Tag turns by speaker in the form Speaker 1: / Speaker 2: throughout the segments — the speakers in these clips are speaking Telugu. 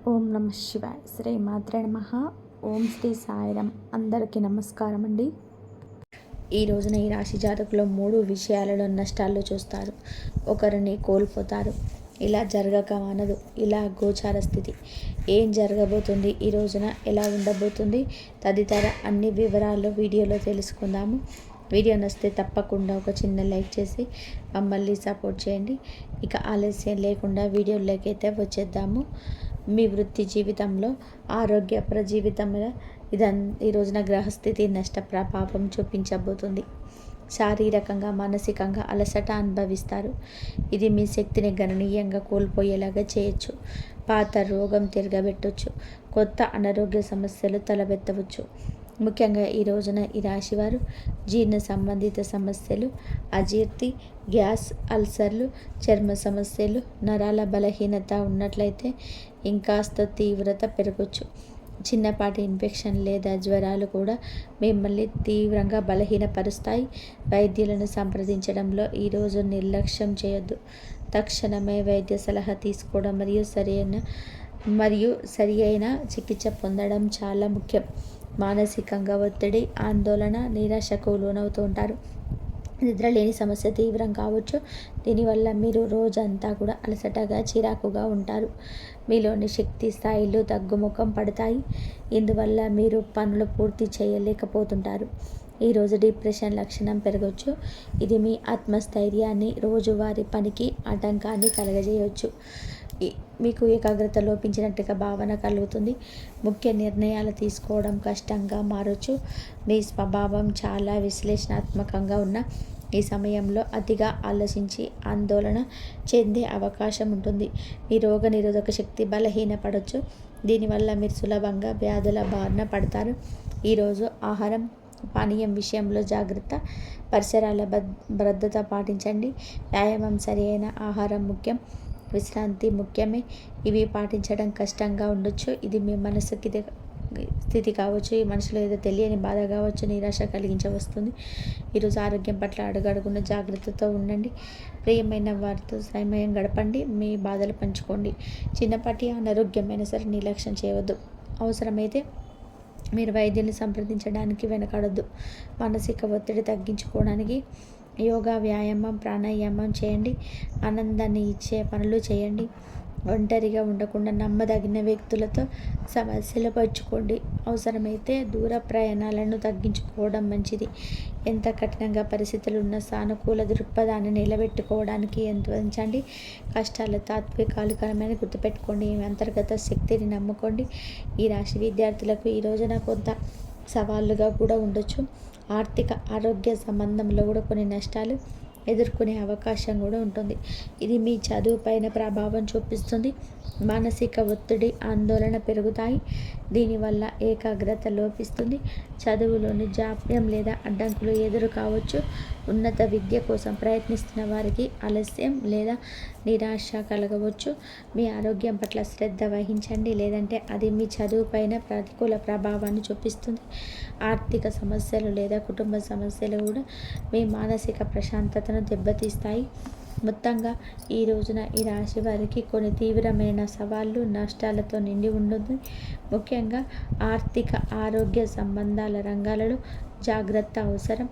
Speaker 1: ఓం నమ శివాయ. శ్రీ మాత్రే నమః. ఓం శ్రీ సాయిరాం. అందరికీ నమస్కారం అండి. ఈ రోజున ఈ రాశి జాతకులో 3 విషయాలలో నష్టాలు చూస్తారు. ఒకరిని కోల్పోతారు. ఇలా జరగక మానదు. ఇలా గోచార స్థితి ఏం జరగబోతుంది, ఈ రోజున ఎలా ఉండబోతుంది తదితర అన్ని వివరాలు వీడియోలో తెలుసుకుందాము. వీడియో నచ్చితే తప్పకుండా ఒక చిన్న లైక్ చేసి మమ్మల్ని సపోర్ట్ చేయండి. ఇక ఆలస్యం లేకుండా వీడియోలోకి అయితే వచ్చేద్దాము. మీ వృత్తి జీవితంలో, ఆరోగ్యపర జీవితంలో ఈ రోజున గ్రహస్థితి నష్ట ప్రభావం చూపించబోతుంది. శారీరకంగా, మానసికంగా అలసట అనుభవిస్తారు. ఇది మీ శక్తిని గణనీయంగా కోల్పోయేలాగా చేయొచ్చు. పాత రోగం తిరగబెట్టవచ్చు. కొత్త అనారోగ్య సమస్యలు తలబెత్తవచ్చు. ముఖ్యంగా ఈ రోజున ఈ రాశివారు జీర్ణ సంబంధిత సమస్యలు, అజీర్తి, గ్యాస్, అల్సర్లు, చర్మ సమస్యలు, నరాల బలహీనత ఉన్నట్లయితే ఇంకాస్త తీవ్రత పెరగవచ్చు. చిన్నపాటి ఇన్ఫెక్షన్ లేదా జ్వరాలు కూడా మిమ్మల్ని తీవ్రంగా బలహీనపరుస్తాయి. వైద్యులను సంప్రదించడంలో ఈరోజు నిర్లక్ష్యం చేయొద్దు. తక్షణమే వైద్య సలహా తీసుకోవడం మరియు సరి అయిన చికిత్స పొందడం చాలా ముఖ్యం. మానసికంగా ఒత్తిడి, ఆందోళన, నిరాశకు లోనవుతూ ఉంటారు. నిద్రలేని సమస్య తీవ్రం కావచ్చు. దీనివల్ల మీరు రోజంతా కూడా అలసటగా, చిరాకుగా ఉంటారు. మీలోని శక్తి స్థాయిలు తగ్గుముఖం పడతాయి. ఇందువల్ల మీరు పనులు పూర్తి చేయలేకపోతుంటారు. ఈరోజు డిప్రెషన్ లక్షణం పెరగవచ్చు. ఇది మీ ఆత్మస్థైర్యాన్ని, రోజువారీ పనికి ఆటంకాన్ని కలగజేయవచ్చు. మీకు ఏకాగ్రత లోపించినట్టుగా భావన కలుగుతుంది. ముఖ్య నిర్ణయాలు తీసుకోవడం కష్టంగా మారచ్చు. మీ స్వభావం చాలా విశ్లేషణాత్మకంగా ఉన్న ఈ సమయంలో అతిగా ఆలోచించి ఆందోళన చెందే అవకాశం ఉంటుంది. మీ రోగ నిరోధక శక్తి బలహీనపడవచ్చు. దీనివల్ల మీరు సులభంగా వ్యాధుల బారిన పడతారు. ఈరోజు ఆహారం, పానీయం విషయంలో జాగ్రత్త. పరిసరాల భద్రత పాటించండి. వ్యాయామం, సరి అయిన ఆహారం ముఖ్యం. విశ్రాంతి ముఖ్యమే. ఇవి పాటించడం కష్టంగా ఉండొచ్చు. ఇది మీ మనసుకి స్థితి కావచ్చు. ఈ మనసులో ఏదో తెలియని బాధ కావచ్చు, నిరాశ కలిగించవస్తుంది. ఈరోజు ఆరోగ్యం పట్ల అడుగడుగున జాగ్రత్తతో ఉండండి. ప్రియమైన వారితో సమయం గడపండి. మీ బాధలు పంచుకోండి. చిన్నపాటి అనారోగ్యమైన సరే నిర్లక్ష్యం చేయవద్దు. అవసరమైతే మీరు వైద్యుల్ని సంప్రదించడానికి వెనకాడొద్దు. మానసిక ఒత్తిడి తగ్గించుకోవడానికి యోగా, వ్యాయామం, ప్రాణాయామం చేయండి. ఆనందాన్ని ఇచ్చే పనులు చేయండి. ఒంటరిగా ఉండకుండా నమ్మదగిన వ్యక్తులతో సమస్యలు పంచుకోండి. అవసరమైతే దూర ప్రయాణాలను తగ్గించుకోవడం మంచిది. ఎంత కఠినంగా పరిస్థితులు ఉన్న సానుకూల దృక్పథాన్ని నిలబెట్టుకోవడానికి యత్నించండి. కష్టాలు తాత్వికాలికమైన గుర్తుపెట్టుకోండి. మీ అంతర్గత శక్తిని నమ్ముకోండి. ఈ రాశి విద్యార్థులకు ఈ రోజున కొంత సవాళ్ళుగా కూడా ఉండొచ్చు. ఆర్థిక, ఆరోగ్య సంబంధంలో కూడా కొన్ని నష్టాలు ఎదుర్కొనే అవకాశం కూడా ఉంటుంది. ఇది మీ చదువు పైన ప్రభావం చూపిస్తుంది. మానసిక ఒత్తిడి, ఆందోళన పెరుగుతాయి. దీనివల్ల ఏకాగ్రత లోపిస్తుంది. చదువులోని జాప్యం లేదా అడ్డంకులు ఎదురు కావచ్చు. ఉన్నత విద్య కోసం ప్రయత్నిస్తున్న వారికి ఆలస్యం లేదా నిరాశ కలగవచ్చు. మీ ఆరోగ్యం పట్ల శ్రద్ధ వహించండి, లేదంటే అది మీ చదువు పైన ప్రతికూల ప్రభావాన్ని చూపిస్తుంది. ఆర్థిక సమస్యలు లేదా కుటుంబ సమస్యలు కూడా మీ మానసిక ప్రశాంతతను దెబ్బతీస్తాయి. మొత్తంగా ఈ రోజున ఈ రాశి వారికి కొన్ని తీవ్రమైన సవాళ్ళు, నష్టాలతో నిండి ఉంటుంది. ముఖ్యంగా ఆర్థిక, ఆరోగ్య సంబంధాల రంగాలలో జాగ్రత్త అవసరం.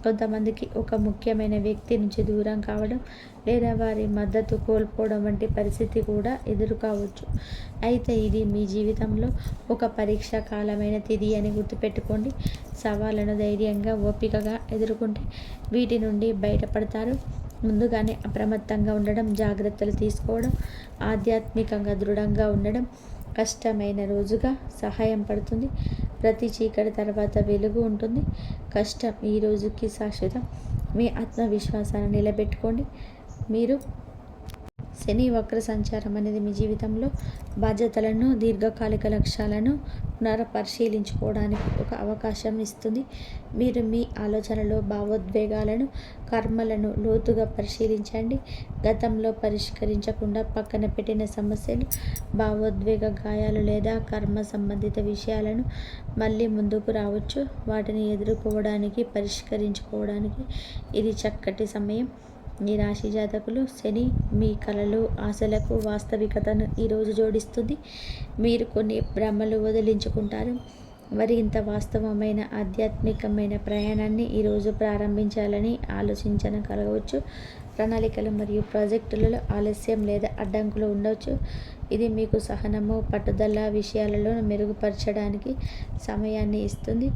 Speaker 1: కొంతమందికి ఒక ముఖ్యమైన వ్యక్తి నుంచి దూరం కావడం లేదా వారి మద్దతు కోల్పోవడం వంటి పరిస్థితి కూడా ఎదురు కావచ్చు. అయితే ఇది మీ జీవితంలో ఒక పరీక్ష కాలమైన తిథి అని గుర్తుపెట్టుకోండి. సవాళ్ళను ధైర్యంగా, ఓపికగా ఎదుర్కొంటే వీటి నుండి బయటపడతారు. ముందుగానే అప్రమత్తంగా ఉండడం, జాగ్రత్తలు తీసుకోవడం, ఆధ్యాత్మికంగా దృఢంగా ఉండడం కష్టమైన రోజుగా సహాయం పడుతుంది. ప్రతి చీకటి తర్వాత వెలుగు ఉంటుంది. కష్టం ఈ రోజుకి శాశ్వతం. మీ ఆత్మవిశ్వాసాన్ని నిలబెట్టుకోండి. మీరు శని వక్ర సంచారం అనేది మీ జీవితంలో బాధ్యతలను, దీర్ఘకాలిక లక్ష్యాలను పునఃపరిశీలించుకోవడానికి ఒక అవకాశం ఇస్తుంది. మీరు మీ ఆలోచనలు, భావోద్వేగాలను, కర్మలను లోతుగా పరిశీలించండి. గతంలో పరిష్కరించకుండా పక్కన పెట్టిన సమస్యలు, భావోద్వేగ గాయాలు లేదా కర్మ సంబంధిత విషయాలను మళ్ళీ ముందుకు రావచ్చు. వాటిని ఎదుర్కోవడానికి, పరిష్కరించుకోవడానికి ఇది చక్కటి సమయం. ఈ రాశి జాతకులు శని మీ కలలు ఆశలకు వాస్తవికతను ఈరోజు జోడిస్తుంది. మీరు కొన్ని భ్రమలు వదిలించుకుంటారు. మరింత వాస్తవమైన ఆధ్యాత్మికమైన ప్రయాణాన్ని ఈరోజు ప్రారంభించాలని ఆలోచించన కలగవచ్చు. ప్రణాళికలు మరియు ప్రాజెక్టులలో ఆలస్యం లేదా అడ్డంకులు ఉండవచ్చు. ఇది మీకు సహనము పట్టుదల విషయాలలో మెరుగుపరచడానికి సమయాన్ని ఇస్తుంది.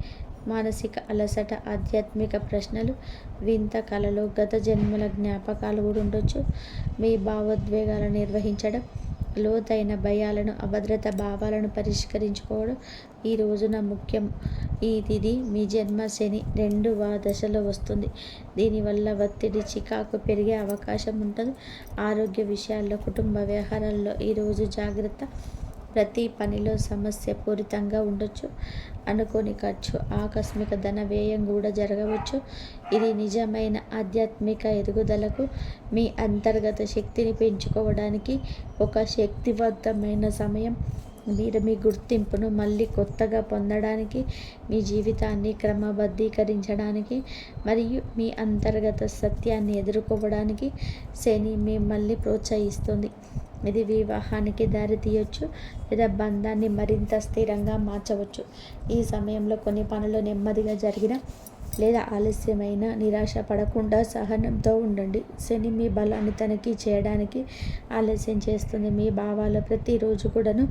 Speaker 1: మానసిక అలసట ఆధ్యాత్మిక ప్రశ్నలు వింత కళలు గత జన్మల జ్ఞాపకాలు కూడా ఉండొచ్చు. మీ భావోద్వేగాలను నిర్వహించడం లోతైన భయాలను అభద్రత భావాలను పరిష్కరించుకోవడం ఈ రోజున ముఖ్యం. ఈ తిథి మీ జన్మ శని 2వ దశలో వస్తుంది. దీనివల్ల ఒత్తిడి చికాకు పెరిగే అవకాశం ఉంటుంది. ఆరోగ్య విషయాల్లో కుటుంబ వ్యవహారాల్లో ఈరోజు జాగ్రత్త. ప్రతి పనిలో సమస్య పూరితంగా ఉండొచ్చు. అనుకోని ఖర్చు ఆకస్మిక ధన వ్యయం కూడా జరగవచ్చు. ఇది నిజమైన ఆధ్యాత్మిక ఎదుగుదలకు మీ అంతర్గత శక్తిని పెంచుకోవడానికి ఒక శక్తివంతమైన సమయం. మీరు మీ గుర్తింపును మళ్ళీ కొత్తగా పొందడానికి మీ జీవితాన్ని క్రమబద్ధీకరించడానికి మరియు మీ అంతర్గత సత్యాన్ని ఎదుర్కోవడానికి శని మిమ్మల్ని ప్రోత్సహిస్తుంది. ఇది వివాహానికి దారి తీయొచ్చు లేదా బంధాన్ని మరింత స్థిరంగా మార్చవచ్చు. ఈ సమయంలో కొన్ని పనులు నెమ్మదిగా జరిగిన లేదా ఆలస్యమైన నిరాశ పడకుండా సహనంతో ఉండండి. శని మీ బలాన్ని తనిఖీ చేయడానికి ఆలస్యం చేస్తుంది. మీ భావాలు ప్రతిరోజు కూడాను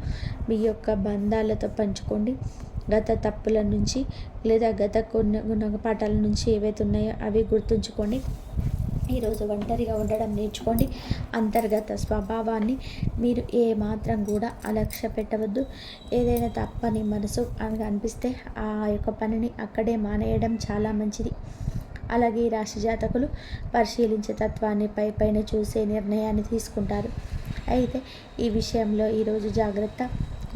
Speaker 1: మీ యొక్క బంధాలతో పంచుకోండి. గత తప్పుల నుంచి లేదా గత కొన్ని గుణపాఠాల నుంచి ఏవైతే ఉన్నాయో అవి గుర్తుంచుకోండి. ఈరోజు ఒంటరిగా ఉండడం నేర్చుకోండి. అంతర్గత స్వభావాన్ని మీరు ఏమాత్రం కూడా అలక్ష్య పెట్టవద్దు. ఏదైనా తప్పని మనసు అనిపిస్తే ఆ యొక్క పనిని అక్కడే మానేయడం చాలా మంచిది. అలాగే ఈ రాశి జాతకులు పరిశీలించే తత్వాన్ని పైన చూసే నిర్ణయాన్ని తీసుకుంటారు. అయితే ఈ విషయంలో ఈరోజు జాగ్రత్త.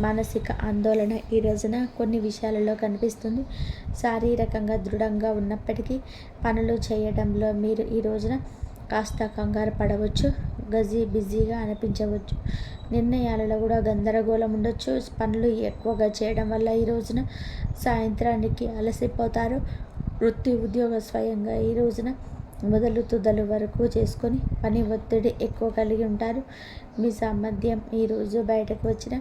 Speaker 1: మానసిక ఆందోళన ఈ రోజున కొన్ని విషయాలలో కనిపిస్తుంది. శారీరకంగా దృఢంగా ఉన్నప్పటికీ పనులు చేయడంలో మీరు ఈ రోజున కాస్త కంగారు పడవచ్చు. బిజీగా అనిపించవచ్చు. నిర్ణయాలలో కూడా గందరగోళం ఉండొచ్చు. పనులు ఎక్కువగా చేయడం వల్ల ఈ రోజున సాయంత్రానికి అలసిపోతారు. వృత్తి ఉద్యోగ స్వయంగా ఈ రోజున మొదలు తుదలు వరకు చేసుకొని పని ఒత్తిడి ఎక్కువ కలిగి ఉంటారు. మీ సామర్థ్యం ఈరోజు బయటకు వచ్చిన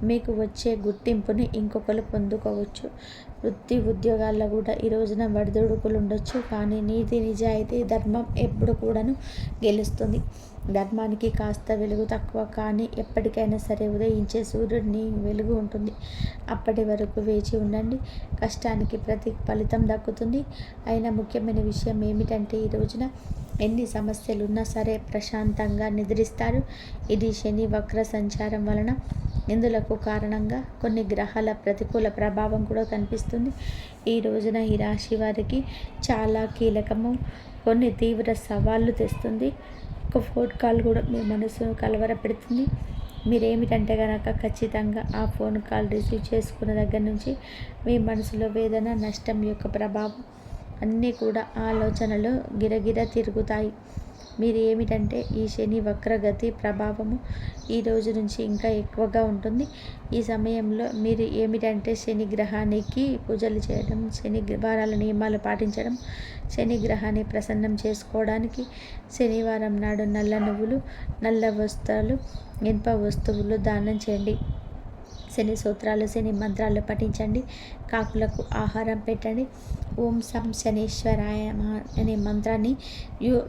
Speaker 1: మీకు వచ్చే గుర్తింపుని ఇంకొకరు పొందుకోవచ్చు. వృత్తి ఉద్యోగాల్లో కూడా ఈ రోజున వడిదుడుకులు ఉండొచ్చు. కానీ నీతి నిజాయితీ ధర్మం ఎప్పుడు కూడాను గెలుస్తుంది. ధర్మానికి కాస్త వెలుగు తక్కువ, కానీ ఎప్పటికైనా సరే ఉదయించే సూర్యుడిని వెలుగు ఉంటుంది. అప్పటి వరకు వేచి ఉండండి. కష్టానికి ఫలితం దక్కుతుంది. అయినా ముఖ్యమైన విషయం ఏమిటంటే ఈ రోజున ఎన్ని సమస్యలున్నా సరే ప్రశాంతంగా నిద్రిస్తారు. ఇది శని వక్ర సంచారం వలన ఇందులకు కారణంగా కొన్ని గ్రహాల ప్రతికూల ప్రభావం కూడా కనిపిస్తుంది. ఈ రోజున ఈ రాశి వారికి చాలా కీలకము. కొన్ని తీవ్ర సవాళ్ళు తెస్తుంది. ఒక ఫోన్ కాల్ కూడా మీ మనసును కలవరపెడుతుంది. మీరేమిటంటే కనుక ఖచ్చితంగా ఆ ఫోన్ కాల్ రిసీవ్ చేసుకున్న దగ్గర నుంచి మీ మనసులో వేదన నష్టం యొక్క ప్రభావం అన్నీ కూడా ఆలోచనలు గిరగిర తిరుగుతాయి. మీరు ఏమిటంటే ఈ శని వక్రగతి ప్రభావము ఈ రోజు నుంచి ఇంకా ఎక్కువగా ఉంటుంది. ఈ సమయంలో మీరు ఏమిటంటే శని గ్రహానికి పూజలు చేయడం, శని వారాల నియమాలు పాటించడం, శని గ్రహాన్ని ప్రసన్నం చేసుకోవడానికి శనివారం నాడు నల్ల నువ్వులు, నల్ల వస్త్రాలు, ఇనుప వస్తువులు దానం చేయండి. శని సూత్రాలు శని మంత్రాలు పఠించండి. కాకులకు ఆహారం పెట్టండి. ఓం సం శనీశ్వరాయ అనే మంత్రాన్ని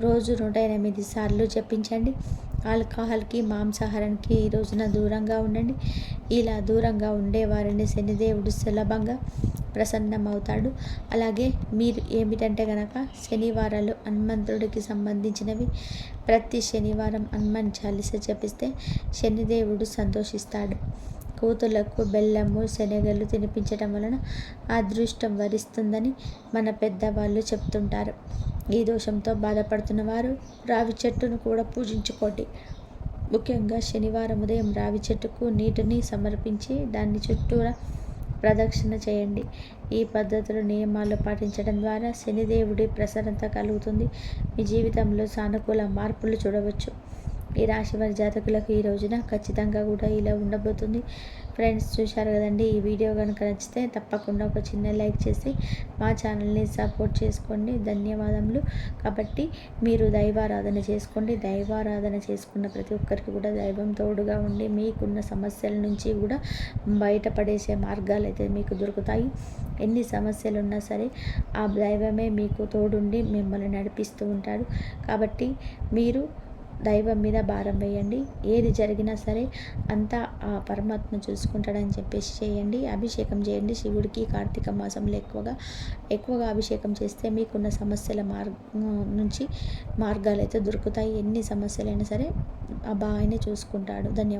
Speaker 1: రోజు 108 సార్లు జపించండి. ఆల్కహాల్కి మాంసాహారానికి ఈ రోజున దూరంగా ఉండండి. ఇలా దూరంగా ఉండేవారిని శనిదేవుడు సులభంగా ప్రసన్నమవుతాడు. అలాగే మీరు ఏమిటంటే కనుక శనివారాలు హనుమంతుడికి సంబంధించినవి. ప్రతి శనివారం హనుమాన్ చాలీస జపిస్తే శనిదేవుడు సంతోషిస్తాడు. కూతులకు బెల్లము శనగలు తినిపించడం వలన అదృష్టం వరిస్తుందని మన పెద్దవాళ్ళు చెప్తుంటారు. ఈ దోషంతో బాధపడుతున్న వారు రావి చెట్టును కూడా పూజించుకోండి. ముఖ్యంగా శనివారం ఉదయం రావి చెట్టుకు నీటిని సమర్పించి దాన్ని చుట్టూరా ప్రదక్షిణ చేయండి. ఈ పద్ధతులు నియమాలు పాటించడం ద్వారా శనిదేవుడి ప్రసన్నత కలుగుతుంది. మీ జీవితంలో సానుకూల మార్పులు చూడవచ్చు. ఈ రాశి వారి జాతకులకు ఈ రోజున ఖచ్చితంగా కూడా ఇలా ఉండబోతుంది. ఫ్రెండ్స్, చూశారు కదండి. ఈ వీడియో కనుక నచ్చితే తప్పకుండా ఒక చిన్న లైక్ చేసి మా ఛానల్ని సపోర్ట్ చేసుకోండి. ధన్యవాదములు. కాబట్టి మీరు దైవారాధన చేసుకోండి. దైవారాధన చేసుకున్న ప్రతి ఒక్కరికి కూడా దైవం తోడుగా ఉండి మీకున్న సమస్యల నుంచి కూడా బయటపడేసే మార్గాలు అయితే మీకు దొరుకుతాయి. ఎన్ని సమస్యలు ఉన్నా సరే ఆ దైవమే మీకు తోడుండి మిమ్మల్ని నడిపిస్తూ ఉంటాడు. కాబట్టి మీరు దైవం మీద భారం వేయండి. ఏది జరిగినా సరే అంతా ఆ పరమాత్మ చూసుకుంటాడని చెప్పేసి చేయండి. అభిషేకం చేయండి శివుడికి. కార్తీక మాసంలో ఎక్కువగా అభిషేకం చేస్తే మీకున్న సమస్యల నుంచి మార్గాలు అయితే దొరుకుతాయి. ఎన్ని సమస్యలైనా సరే ఆ ఆయనే చూసుకుంటాడు. ధన్యవాదాలు.